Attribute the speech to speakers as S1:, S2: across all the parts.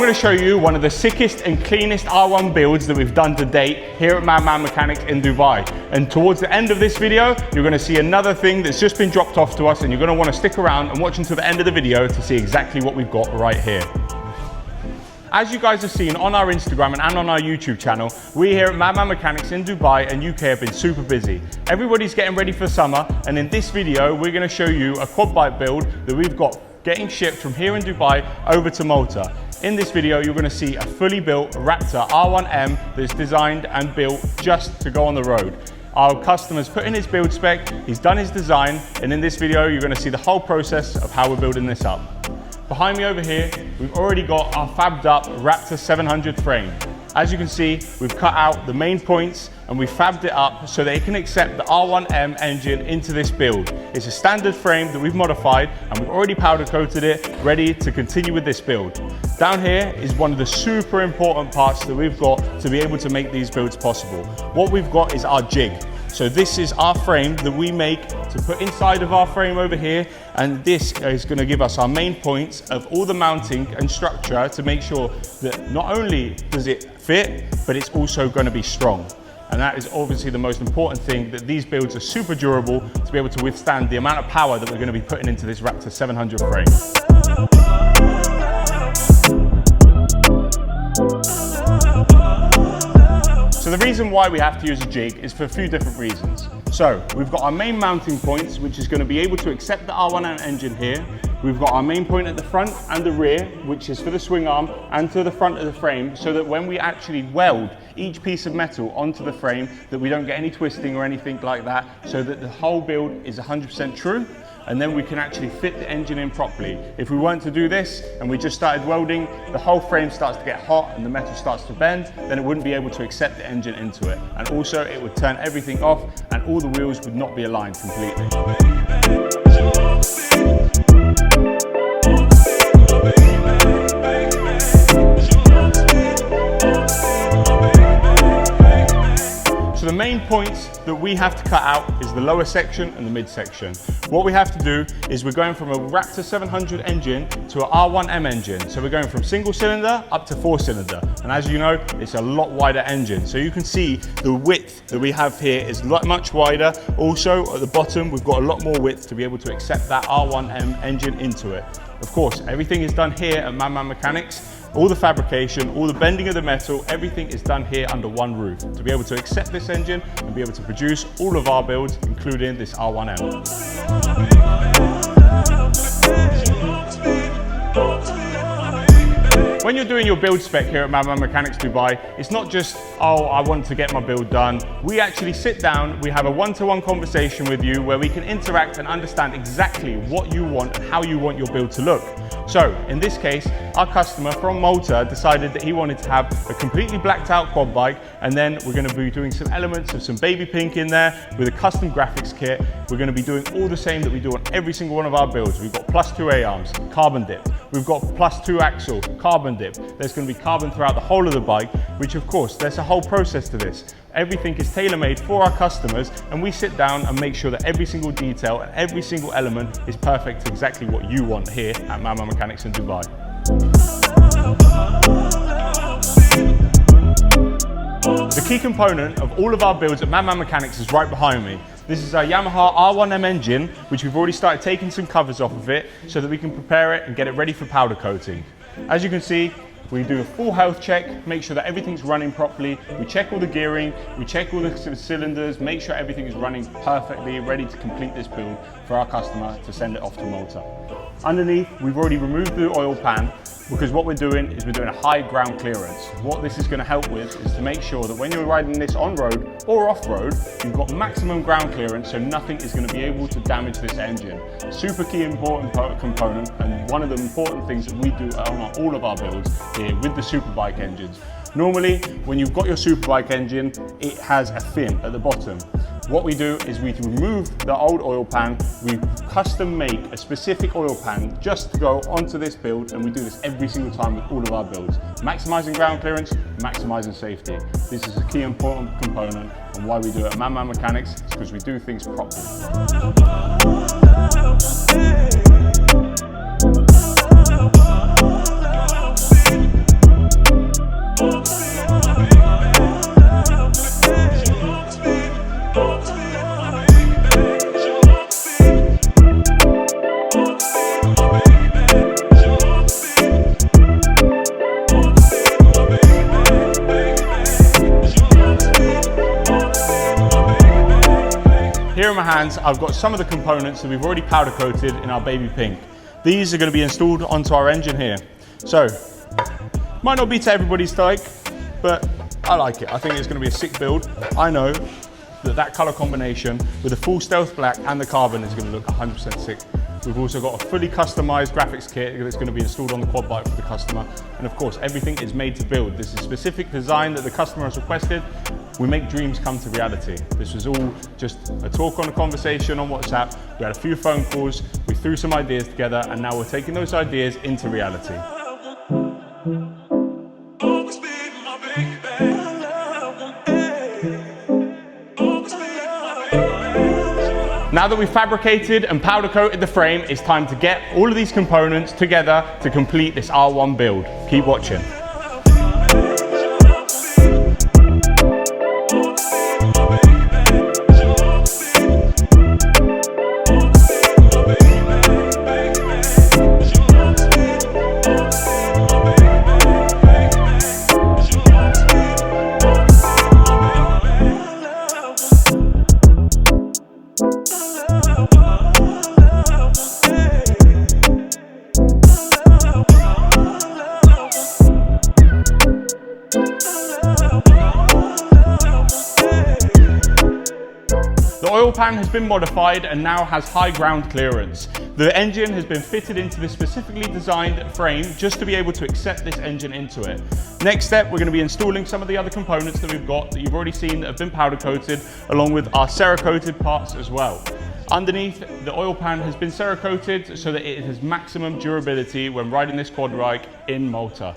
S1: going to show you one of the sickest and cleanest R1 builds that we've done to date here at Madman Mechanics in Dubai. And towards the end of this video, you're going to see another thing that's just been dropped off to us, and you're going to want to stick around and watch until the end of the video to see exactly what we've got right here. As you guys have seen on our Instagram and on our YouTube channel, we here at Madman Mechanics in Dubai and UK have been super busy. Everybody's getting ready for summer, and in this video, we're going to show you a quad bike build that we've got getting shipped from here in Dubai over to Malta. In this video, you're going to see a fully built Raptor R1M that's designed and built just to go on the road. Our customer's put in his build spec, he's done his design, and in this video, you're going to see the whole process of how we're building this up. Behind me over here, we've already got our fabbed up Raptor 700 frame. As you can see, we've cut out the main points and we fabbed it up so that it can accept the R1M engine into this build. It's a standard frame that we've modified and we've already powder coated it, ready to continue with this build. Down here is one of the super important parts that we've got to be able to make these builds possible. What we've got is our jig. So this is our frame that we make to put inside of our frame over here, and this is going to give us our main points of all the mounting and structure to make sure that not only does it fit, but it's also going to be strong. And that is obviously the most important thing, that these builds are super durable to be able to withstand the amount of power that we're going to be putting into this Raptor 700 frame. So the reason why we have to use a jig is for a few different reasons. So we've got our main mounting points, which is going to be able to accept the R1M engine here. We've got our main point at the front and the rear, which is for the swing arm and to the front of the frame, so that when we actually weld each piece of metal onto the frame, that we don't get any twisting or anything like that, so that the whole build is 100% true. And then we can actually fit the engine in properly. If we weren't to do this and we just started welding, the whole frame starts to get hot and the metal starts to bend, then it wouldn't be able to accept the engine into it. And also it would turn everything off and all the wheels would not be aligned completely. So the main points that we have to cut out is the lower section and the mid section. What we have to do is we're going from a Raptor 700 engine to an R1M engine. So we're going from single cylinder up to 4-cylinder. And as you know, it's a lot wider engine. So you can see the width that we have here is much wider. Also at the bottom, we've got a lot more width to be able to accept that R1M engine into it. Of course, everything is done here at Madman Mechanics. All the fabrication, all the bending of the metal, everything is done here under one roof to be able to accept this engine and be able to produce all of our builds, including this R1M. When you're doing your build spec here at Madman Mechanics Dubai, it's not just, oh, I want to get my build done. We actually sit down, we have a one-to-one conversation with you where we can interact and understand exactly what you want and how you want your build to look. So in this case, our customer from Malta decided that he wanted to have a completely blacked out quad bike, and then we're going to be doing some elements of some baby pink in there with a custom graphics kit. We're going to be doing all the same that we do on every single one of our builds. We've got +2 A-arms, carbon dip. We've got +2 axle, carbon dip. There's going to be carbon throughout the whole of the bike, which of course, there's a whole process to this. Everything is tailor-made for our customers, and we sit down and make sure that every single detail and every single element is perfect to exactly what you want here at Madman Mechanics in Dubai. The key component of all of our builds at Madman Mechanics is right behind me. This is our Yamaha R1M engine, which we've already started taking some covers off of it so that we can prepare it and get it ready for powder coating. As you can see, we do a full health check, make sure that everything's running properly. We check all the gearing, we check all the cylinders, make sure everything is running perfectly, ready to complete this build for our customer to send it off to Malta. Underneath, we've already removed the oil pan, because what we're doing is we're doing a high ground clearance. What this is going to help with is to make sure that when you're riding this on-road or off-road, you've got maximum ground clearance, so nothing is going to be able to damage this engine. Super key important component, and one of the important things that we do on all of our builds here with the superbike engines. Normally, when you've got your superbike engine, it has a fin at the bottom. What we do is we remove the old oil pan, we custom make a specific oil pan just to go onto this build, and we do this every single time with all of our builds. Maximizing ground clearance, maximizing safety. This is a key important component, and why we do it at Madman Mechanics is because we do things properly. here in my hands, I've got some of the components that we've already powder coated in our baby pink. These are going to be installed onto our engine here. So, might not be to everybody's like, but I like it. I think it's going to be a sick build. I know that color combination with the full stealth black and the carbon is going to look 100% sick. We've also got a fully customized graphics kit that's going to be installed on the quad bike for the customer. And of course, everything is made to build. This is specific design that the customer has requested. We make dreams come to reality. This was all just a talk on a conversation on WhatsApp. We had a few phone calls, we threw some ideas together, and now we're taking those ideas into reality. Now that we've fabricated and powder coated the frame, it's time to get all of these components together to complete this R1 build. Keep watching. The oil pan has been modified and now has high ground clearance. The engine has been fitted into this specifically designed frame just to be able to accept this engine into it. Next step, we're going to be installing some of the other components that we've got that you've already seen that have been powder coated, along with our Cerakoted parts as well. Underneath, the oil pan has been Cerakoted so that it has maximum durability when riding this quad bike in Malta.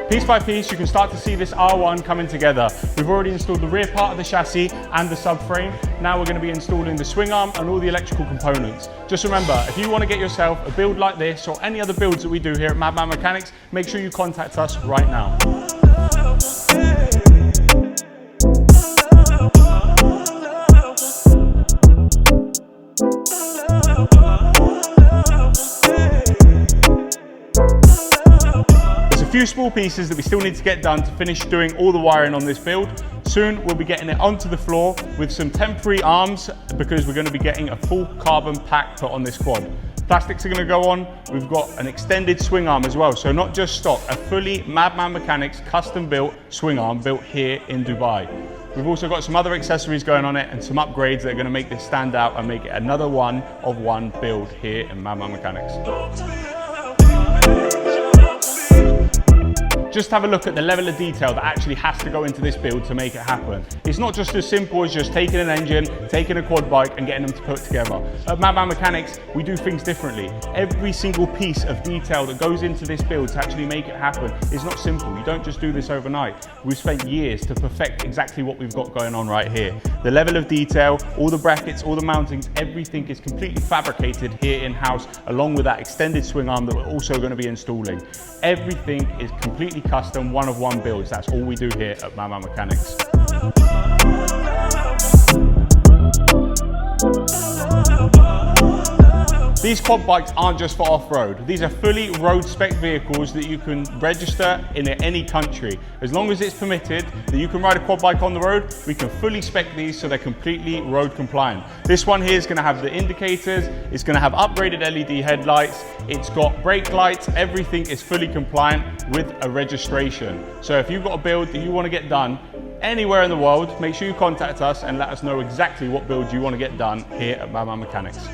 S1: Piece by piece, you can start to see this R1 coming together. We've already installed the rear part of the chassis and the subframe. Now we're going to be installing the swing arm and all the electrical components. Just remember, if you want to get yourself a build like this or any other builds that we do here at Madman Mechanics, make sure you contact us right now. A few small pieces that we still need to get done to finish doing all the wiring on this build. Soon we'll be getting it onto the floor with some temporary arms because we're going to be getting a full carbon pack put on this quad. Plastics are going to go on. We've got an extended swing arm as well, so not just stock, a fully Madman Mechanics custom built swing arm built here in Dubai. We've also got some other accessories going on it and some upgrades that are going to make this stand out and make it another one of one build here in Madman Mechanics. Just have a look at the level of detail that actually has to go into this build to make it happen. It's not just as simple as just taking an engine, taking a quad bike and getting them to put together. At Madman Mechanics, we do things differently. Every single piece of detail that goes into this build to actually make it happen is not simple. You don't just do this overnight. We've spent years to perfect exactly what we've got going on right here. The level of detail, all the brackets, all the mountings, everything is completely fabricated here in-house, along with that extended swing arm that we're also going to be installing. Everything is completely custom, one of one builds. That's all we do here at Madman Mechanics. these quad bikes aren't just for off-road. These are fully road spec vehicles that you can register in any country. As long as it's permitted that you can ride a quad bike on the road, we can fully spec these so they're completely road compliant. This one here is going to have the indicators, it's going to have upgraded LED headlights, it's got brake lights, everything is fully compliant with a registration. So if you've got a build that you want to get done anywhere in the world, make sure you contact us and let us know exactly what build you want to get done here at Madman Mechanics.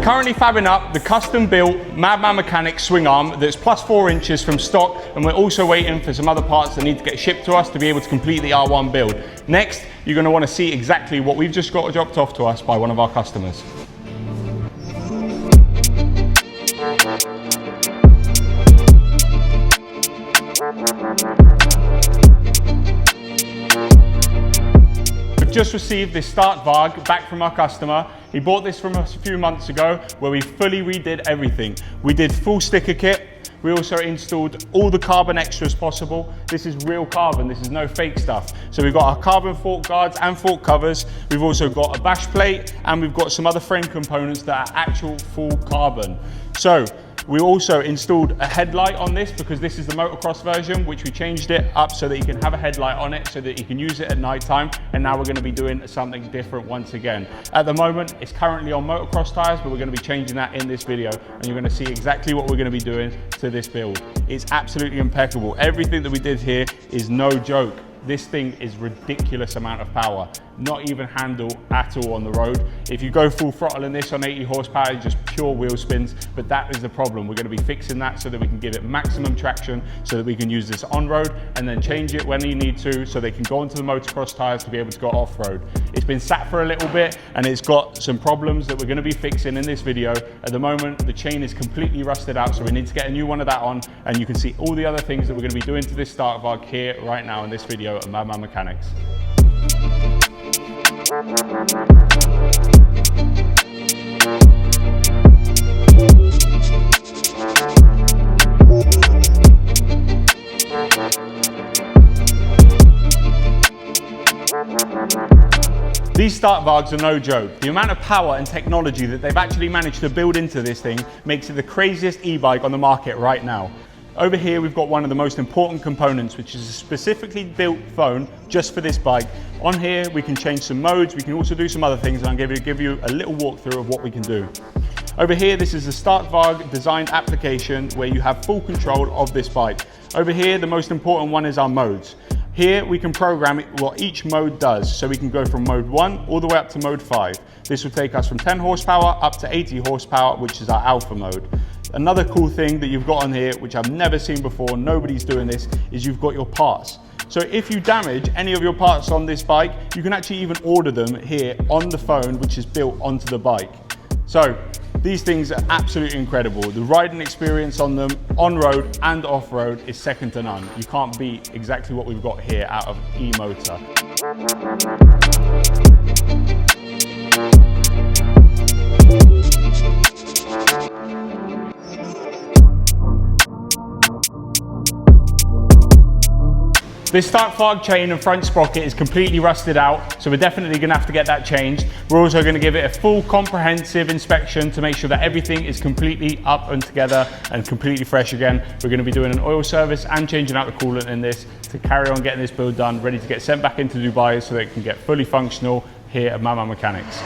S1: Currently fabbing up the custom built Madman Mechanics swing arm that's plus 4 inches from stock, and we're also waiting for some other parts that need to get shipped to us to be able to complete the R1 build. Next, you're going to want to see exactly what we've just got dropped off to us by one of our customers. Just received this start Varg back from our customer. He bought this from us a few months ago where we fully redid everything. We did full sticker kit. We also installed all the carbon extras possible. This is real carbon, this is no fake stuff. So we've got our carbon fork guards and fork covers. We've also got a bash plate and we've got some other frame components that are actual full carbon. So we also installed a headlight on this because this is the motocross version, which we changed it up so that you can have a headlight on it so that you can use it at night time. And now we're going to be doing something different once again. At the moment, it's currently on motocross tires, but we're going to be changing that in this video. And you're going to see exactly what we're going to be doing to this build. It's absolutely impeccable. Everything that we did here is no joke. This thing is ridiculous amount of power, not even handle at all on the road. If you go full throttle in this on 80 horsepower, it's just pure wheel spins, but that is the problem. We're going to be fixing that so that we can give it maximum traction so that we can use this on road and then change it when you need to so they can go onto the motocross tires to be able to go off road. It's been sat for a little bit and it's got some problems that we're going to be fixing in this video. At the moment, the chain is completely rusted out, so we need to get a new one of that on, and you can see all the other things that we're going to be doing to this start Varg here right now in this video at Madman Mechanics. These start Vargs are no joke. The amount of power and technology that they've actually managed to build into this thing makes it the craziest e-bike on the market right now. Over here we've got one of the most important components, which is a specifically built phone just for this bike. On here we can change some modes, we can also do some other things, and I'm going to give you a little walkthrough of what we can do. Over here, this is the Start Varg designed application where you have full control of this bike. Over here, the most important one is our modes. Here we can program what each mode does, so we can go from mode 1 all the way up to mode 5. This will take us from 10 horsepower up to 80 horsepower, which is our alpha mode. Another cool thing that you've got on here, which I've never seen before, nobody's doing this, is you've got your parts. So if you damage any of your parts on this bike, you can actually even order them here on the phone, which is built onto the bike. So these things are absolutely incredible. The riding experience on them, on road and off road, is second to none. You can't beat exactly what we've got here out of E-Motor. This Start Varg chain and front sprocket is completely rusted out, so we're definitely going to have to get that changed. We're also going to give it a full comprehensive inspection to make sure that everything is completely up and together and completely fresh again. We're going to be doing an oil service and changing out the coolant in this to carry on getting this build done, ready to get sent back into Dubai so that it can get fully functional here at Madman Mechanics.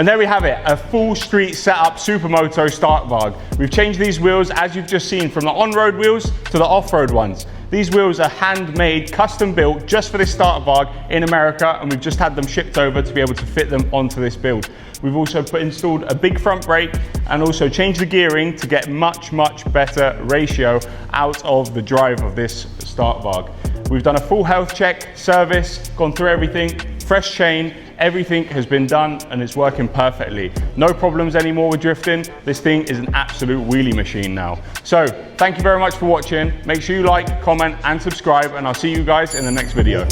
S1: And there we have it, a full street setup Supermoto start Varg. We've changed these wheels, as you've just seen, from the on-road wheels to the off-road ones. These wheels are handmade, custom built just for this start Varg in America, and we've just had them shipped over to be able to fit them onto this build. We've also installed a big front brake and also changed the gearing to get much better ratio out of the drive of this start Varg. We've done a full health check, service, gone through everything, fresh chain, everything has been done and it's working perfectly. No problems anymore with drifting. This thing is an absolute wheelie machine now. So thank you very much for watching. Make sure you like, comment and subscribe, and I'll see you guys in the next video.